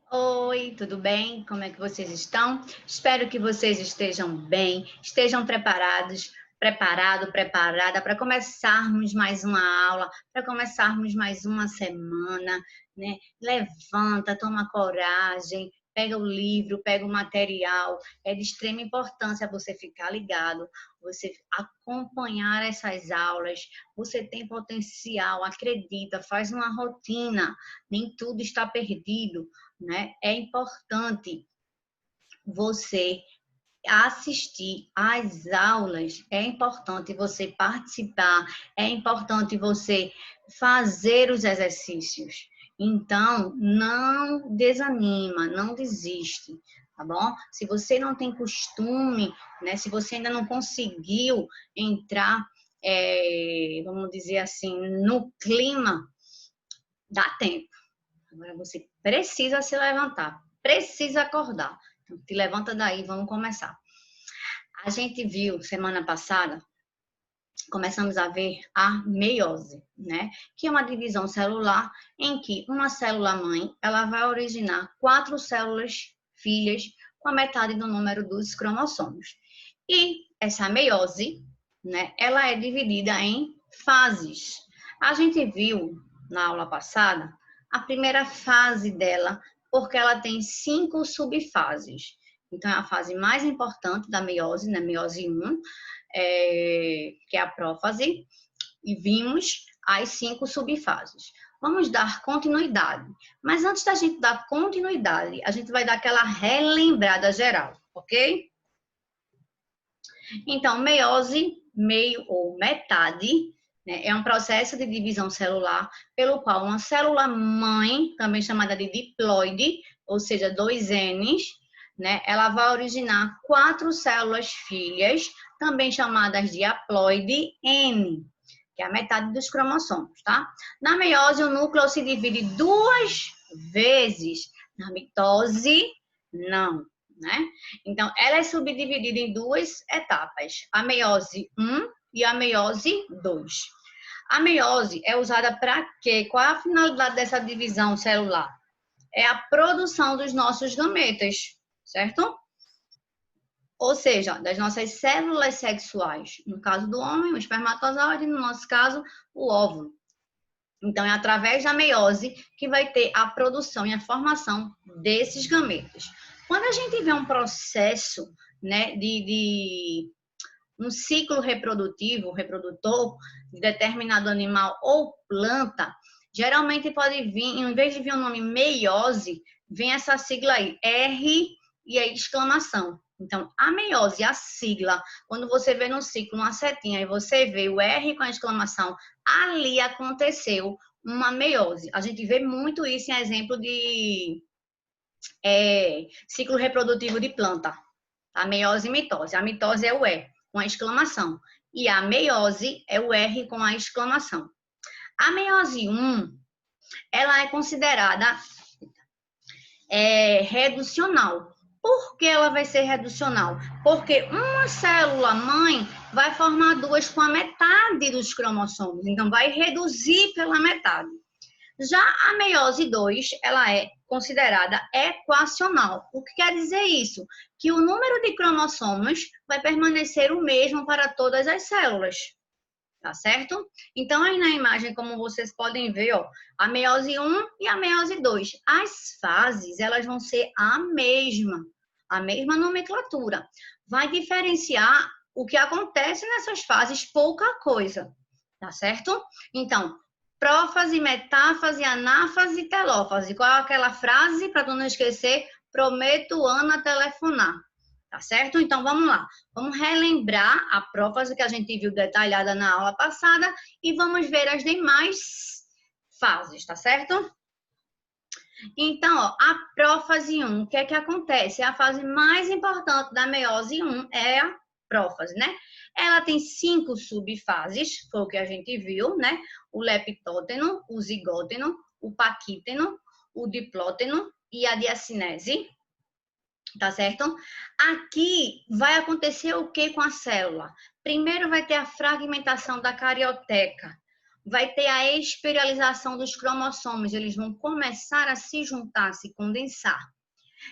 Oi, tudo bem? Como é que vocês estão? Espero que vocês estejam bem, estejam preparada para começarmos mais uma aula, para começarmos mais uma semana, né? Levanta, toma coragem, pega o livro, pega o material. É de extrema importância você ficar ligado, você acompanhar essas aulas. Você tem potencial, acredita, faz uma rotina, nem tudo está perdido, né? É importante você assistir às aulas, é importante você participar, é importante você fazer os exercícios. Então, não desanima, não desiste, tá bom? Se você não tem costume, né? Se você ainda não conseguiu entrar, vamos dizer assim, no clima, dá tempo. Agora você precisa se levantar, precisa acordar. Então, te levanta daí, vamos começar. A gente viu semana passada, começamos a ver a meiose, né? Que é uma divisão celular em que uma célula mãe, ela vai originar 4 células filhas com a metade do número dos cromossomos. E essa meiose, né, ela é dividida em fases. A gente viu na aula passada a primeira fase dela, porque ela tem 5 subfases. Então, é a fase mais importante da meiose, né? Meiose 1, que é a prófase, e vimos as 5 subfases. Vamos dar continuidade. Mas antes da gente dar continuidade, a gente vai dar aquela relembrada geral, ok? Então, meiose, meio ou metade, né, é um processo de divisão celular pelo qual uma célula mãe, também chamada de diploide, ou seja, 2 Ns, né, ela vai originar 4 células filhas, também chamadas de haploide N, que é a metade dos cromossomos, tá? Na meiose, o núcleo se divide 2 vezes. Na mitose, não, né? Então, ela é subdividida em 2 etapas, a meiose 1 e a meiose 2. A meiose é usada para quê? Qual é a finalidade dessa divisão celular? É a produção dos nossos gametas, certo? Ou seja, das nossas células sexuais. No caso do homem, o espermatozoide, no nosso caso, o óvulo. Então, é através da meiose que vai ter a produção e a formação desses gametas. Quando a gente vê um processo, né, de um ciclo reprodutivo, reprodutor, de determinado animal ou planta, geralmente pode vir, em vez de vir o nome meiose, vem essa sigla aí, R e a exclamação. Então, a meiose, a sigla, quando você vê no ciclo uma setinha e você vê o R com a exclamação, ali aconteceu uma meiose. A gente vê muito isso em exemplo de ciclo reprodutivo de planta. A meiose e mitose. A mitose é o E com a exclamação. E a meiose é o R com a exclamação. A meiose 1, ela é considerada reducional. Por que ela vai ser reducional? Porque uma célula mãe vai formar 2 com a metade dos cromossomos. Então, vai reduzir pela metade. Já a meiose 2, ela é considerada equacional. O que quer dizer isso? Que o número de cromossomos vai permanecer o mesmo para todas as células. Tá certo? Então, aí na imagem, como vocês podem ver, ó, a meiose 1 e a meiose 2. As fases, elas vão ser a mesma nomenclatura. Vai diferenciar o que acontece nessas fases, pouca coisa. Tá certo? Então, prófase, metáfase, anáfase e telófase. Qual é aquela frase, para tu não esquecer? Prometo, Ana, telefonar. Tá certo? Então, vamos lá. Vamos relembrar a prófase que a gente viu detalhada na aula passada e vamos ver as demais fases, tá certo? Então, ó, a prófase 1, o que é que acontece? A fase mais importante da meiose 1 é a prófase, né? Ela tem 5 subfases, foi o que a gente viu, né? O leptóteno, o zigóteno, o paquíteno, o diplóteno e a diacinese, tá certo? Aqui vai acontecer o que com a célula? Primeiro vai ter a fragmentação da carioteca. vai ter a espiralização dos cromossomos, eles vão começar a se juntar, se condensar.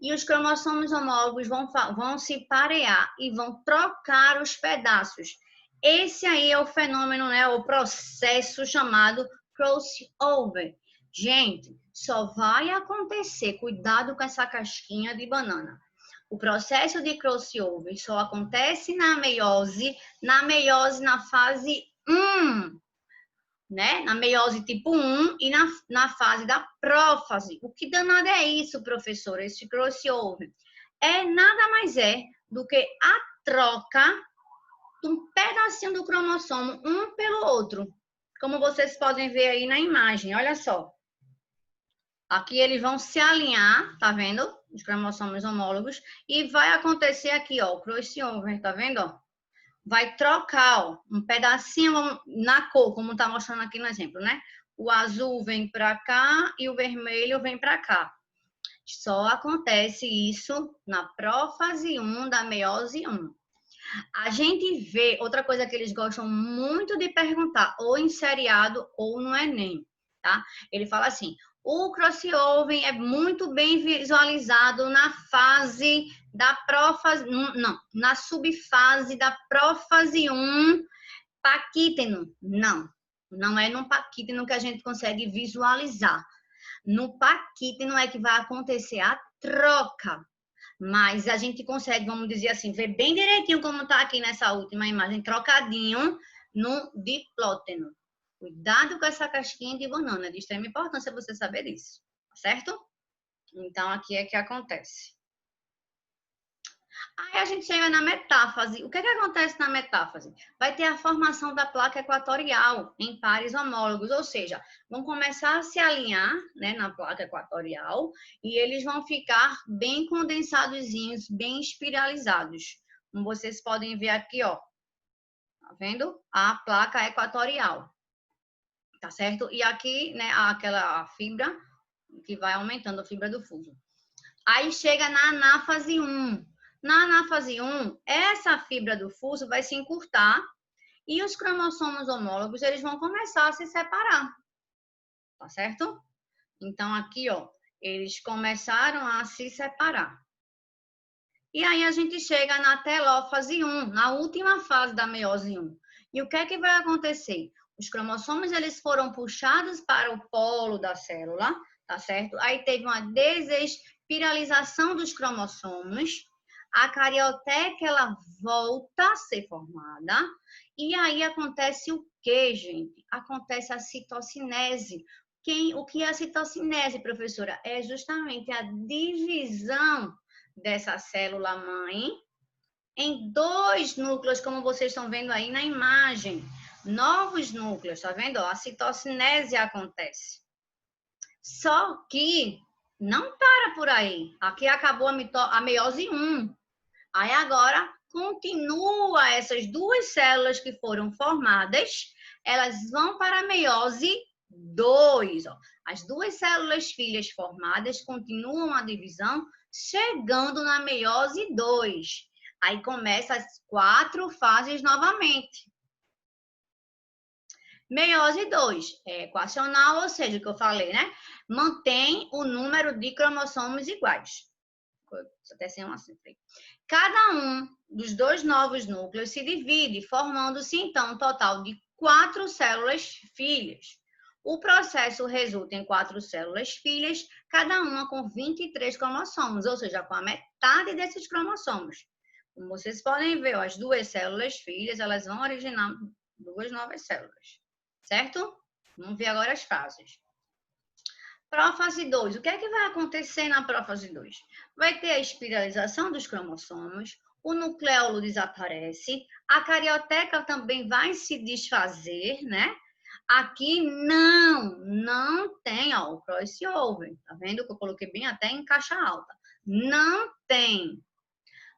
E os cromossomos homólogos vão se parear e vão trocar os pedaços. Esse aí é o fenômeno, né, o processo chamado crossover. Gente, só vai acontecer, cuidado com essa casquinha de banana. O processo de crossover só acontece na meiose na fase 1, né? Na meiose tipo 1 e na fase da prófase. O que danado é isso, professora? Esse crossover é nada mais do que a troca de um pedacinho do cromossomo um pelo outro. Como vocês podem ver aí na imagem, olha só. Aqui eles vão se alinhar, tá vendo? Os cromossomos homólogos. E vai acontecer aqui, ó, o crossover, tá vendo, ó? Vai trocar, ó, um pedacinho na cor, como tá mostrando aqui no exemplo, né? O azul vem para cá e o vermelho vem para cá. Só acontece isso na prófase 1 da meiose 1. A gente vê, outra coisa que eles gostam muito de perguntar, ou em seriado ou no Enem, tá? Ele fala assim, o crossover é muito bem visualizado na fase da prófase, não, na subfase da prófase 1 paquíteno. Não é no paquíteno que a gente consegue visualizar. No paquíteno é que vai acontecer a troca. Mas a gente consegue, vamos dizer assim, ver bem direitinho como está aqui nessa última imagem, trocadinho no diplóteno. Cuidado com essa casquinha de banana, de extrema importância você saber disso, certo? Então, aqui é que acontece. Aí a gente chega na metáfase. O que acontece na metáfase? Vai ter a formação da placa equatorial em pares homólogos, ou seja, vão começar a se alinhar, né, na placa equatorial e eles vão ficar bem condensadozinhos, bem espiralizados. Como vocês podem ver aqui, ó. Tá vendo? A placa equatorial. Tá certo? E aqui, né, aquela fibra que vai aumentando, a fibra do fuso. Aí chega na anáfase 1. Na anáfase 1, essa fibra do fuso vai se encurtar e os cromossomos homólogos eles vão começar a se separar. Tá certo? Então, aqui, ó, eles começaram a se separar. E aí a gente chega na telófase 1, na última fase da meiose 1. E o que é que vai acontecer? Os cromossomos eles foram puxados para o polo da célula, tá certo? Aí teve uma desespiralização dos cromossomos. A carioteca ela volta a ser formada e aí acontece o que, gente? Acontece a citocinese. O que é a citocinese, professora? É justamente a divisão dessa célula mãe em 2 núcleos, como vocês estão vendo aí na imagem. Novos núcleos, tá vendo? A citocinese acontece. Só que não para por aí. Aqui acabou a meiose 1. Aí agora continua essas 2 células que foram formadas, elas vão para a meiose 2. Ó. As 2 células filhas formadas continuam a divisão, chegando na meiose 2. Aí começa as 4 fases novamente. Meiose 2 é equacional, ou seja, o que eu falei, né? Mantém o número de cromossomos iguais. Até sem uma cifra. Cada um dos 2 novos núcleos se divide, formando-se então um total de 4 células filhas. O processo resulta em 4 células filhas, cada uma com 23 cromossomos, ou seja, com a metade desses cromossomos. Como vocês podem ver, as 2 células filhas, elas vão originar 2 novas células, certo? Vamos ver agora as fases. Prófase 2. O que é que vai acontecer na prófase 2? Vai ter a espiralização dos cromossomos, o nucleolo desaparece, a carioteca também vai se desfazer, né? Aqui não tem, ó, o crossover. Tá vendo que eu coloquei bem até em caixa alta? Não tem.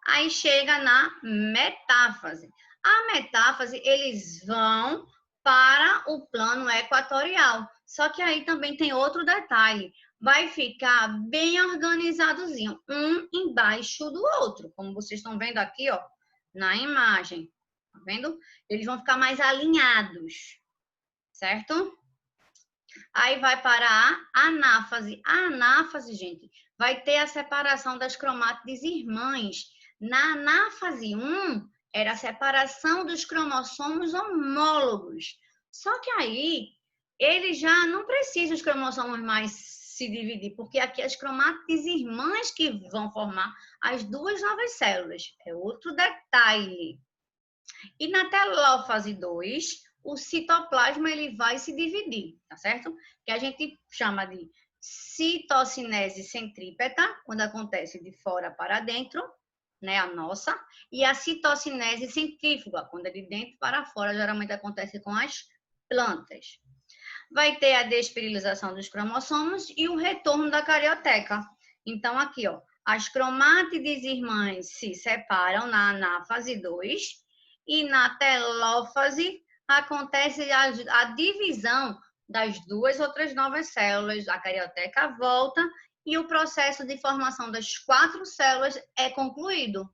Aí chega na metáfase. A metáfase, eles vão para o plano equatorial. Só que aí também tem outro detalhe. Vai ficar bem organizadozinho, um embaixo do outro. Como vocês estão vendo aqui, ó, na imagem. Tá vendo? Eles vão ficar mais alinhados. certo? Aí vai para a anáfase. A anáfase, gente, vai ter a separação das cromátides irmãs. Na anáfase 1, era a separação dos cromossomos homólogos. Só que aí, ele já não precisa os cromossomos mais se dividir, porque aqui as cromátides irmãs que vão formar as duas novas células. É outro detalhe. E na telófase 2, o citoplasma ele vai se dividir, tá certo? Que a gente chama de citocinese centrípeta, quando acontece de fora para dentro, né, a nossa, e a citocinese centrífuga, quando é de dentro para fora, geralmente acontece com as plantas. Vai ter a desperilização dos cromossomos e o retorno da carioteca. Então, aqui, ó, as cromátides irmãs se separam na anáfase 2 e na telófase acontece a divisão das duas outras novas células, a carioteca volta e o processo de formação das 4 células é concluído.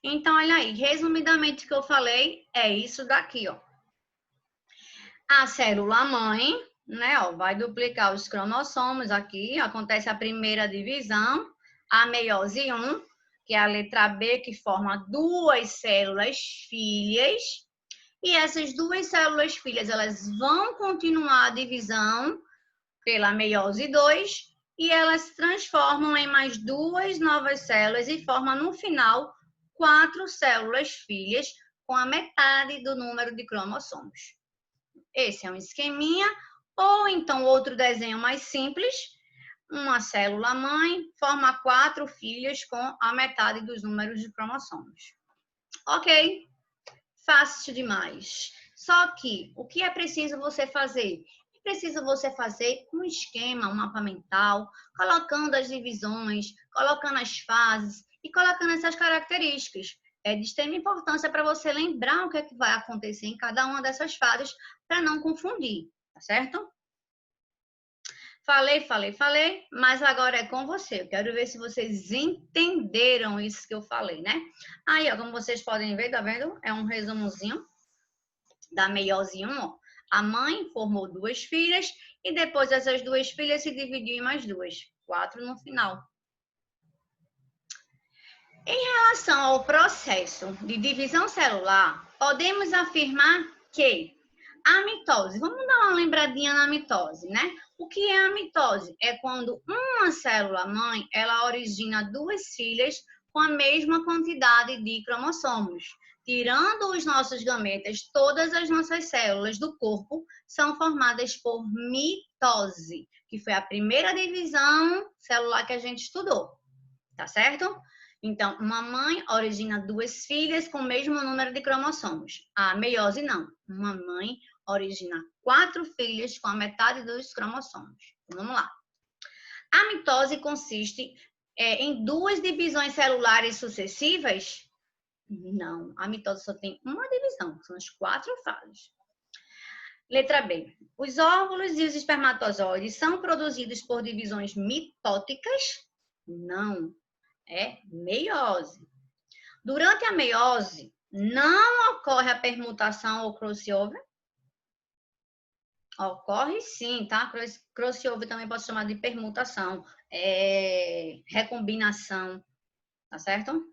Então, olha aí, resumidamente o que eu falei é isso daqui, ó. A célula mãe, né, ó, vai duplicar os cromossomos aqui, acontece a primeira divisão, a meiose 1, que é a letra B, que forma 2 células filhas, e essas 2 células filhas, elas vão continuar a divisão pela meiose 2, e elas se transformam em mais 2 novas células e formam, no final, 4 células filhas com a metade do número de cromossomos. Esse é um esqueminha, ou então outro desenho mais simples, uma célula mãe forma 4 filhas com a metade dos números de cromossomos. Ok, fácil demais. Só que, o que é preciso você fazer? É preciso você fazer um esquema, um mapa mental, colocando as divisões, colocando as fases e colocando essas características. É de extrema importância para você lembrar o que é que vai acontecer em cada uma dessas fases, para não confundir, tá certo? Falei, mas agora é com você. Eu quero ver se vocês entenderam isso que eu falei, né? Aí, ó, como vocês podem ver, tá vendo? É um resumozinho da meiose 1, ó. A mãe formou 2 filhas e depois essas 2 filhas se dividiu em mais 2, 4 no final. Em relação ao processo de divisão celular, podemos afirmar que a mitose, vamos dar uma lembradinha na mitose, né? O que é a mitose? É quando uma célula mãe, ela origina 2 filhas com a mesma quantidade de cromossomos. Tirando os nossos gametas, todas as nossas células do corpo são formadas por mitose, que foi a primeira divisão celular que a gente estudou, tá certo? Então, uma mãe origina 2 filhas com o mesmo número de cromossomos. A meiose não. Uma mãe origina 4 filhas com a metade dos cromossomos. Então, vamos lá. A mitose consiste em 2 divisões celulares sucessivas? Não, a mitose só tem uma divisão, são as 4 fases. Letra B. Os óvulos e os espermatozoides são produzidos por divisões mitóticas? Não. É meiose. Durante a meiose, não ocorre a permutação ou crossover? Ocorre sim, tá? Crossover também pode chamar de permutação, recombinação, tá certo?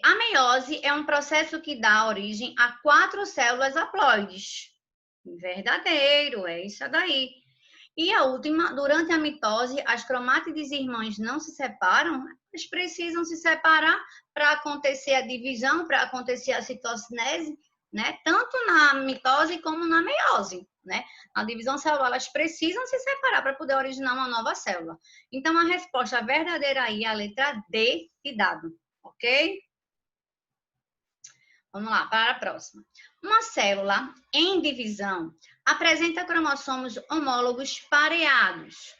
A meiose é um processo que dá origem a 4 células haploides. Verdadeiro, é isso daí. E a última, durante a mitose, as cromátides irmãs não se separam, elas precisam se separar para acontecer a divisão, para acontecer a citocinese, né? Tanto na mitose como na meiose, né? Na divisão celular, elas precisam se separar para poder originar uma nova célula. Então, a resposta verdadeira aí é a letra D de dado, ok? Vamos lá, para a próxima. Uma célula em divisão apresenta cromossomos homólogos pareados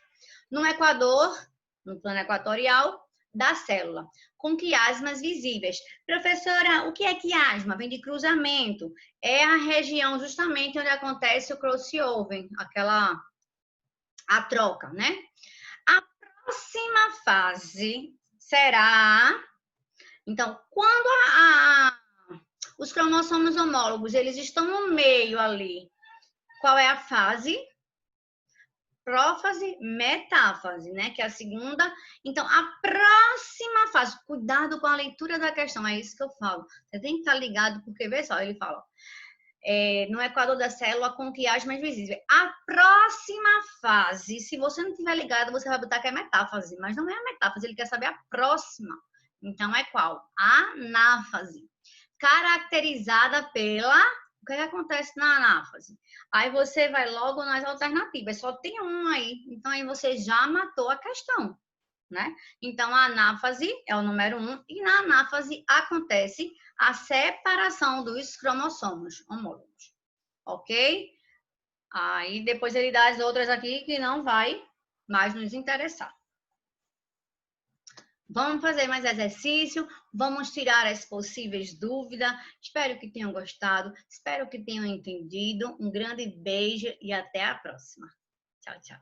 no equador, no plano equatorial da célula, com quiasmas visíveis. Professora, o que é quiasma? Vem de cruzamento. É a região justamente onde acontece o crossover, a troca, né? A próxima fase será... Então, quando Os cromossomos homólogos, eles estão no meio ali. Qual é a fase? Prófase, metáfase, né? Que é a segunda. Então, a próxima fase, cuidado com a leitura da questão, é isso que eu falo. Você tem que estar ligado, porque, vê só, ele fala, no equador da célula com quiasma visível. A próxima fase, se você não estiver ligado, você vai botar que é metáfase, mas não é a metáfase, ele quer saber a próxima. Então, é qual? A anáfase. Caracterizada pela... O que acontece na anáfase? Aí você vai logo nas alternativas, só tem um aí. Então, aí você já matou a questão, né? Então, a anáfase é o número 1 e na anáfase acontece a separação dos cromossomos homólogos, ok? Aí depois ele dá as outras aqui que não vai mais nos interessar. Vamos fazer mais exercício, vamos tirar as possíveis dúvidas. Espero que tenham gostado, espero que tenham entendido. Um grande beijo e até a próxima. Tchau, tchau.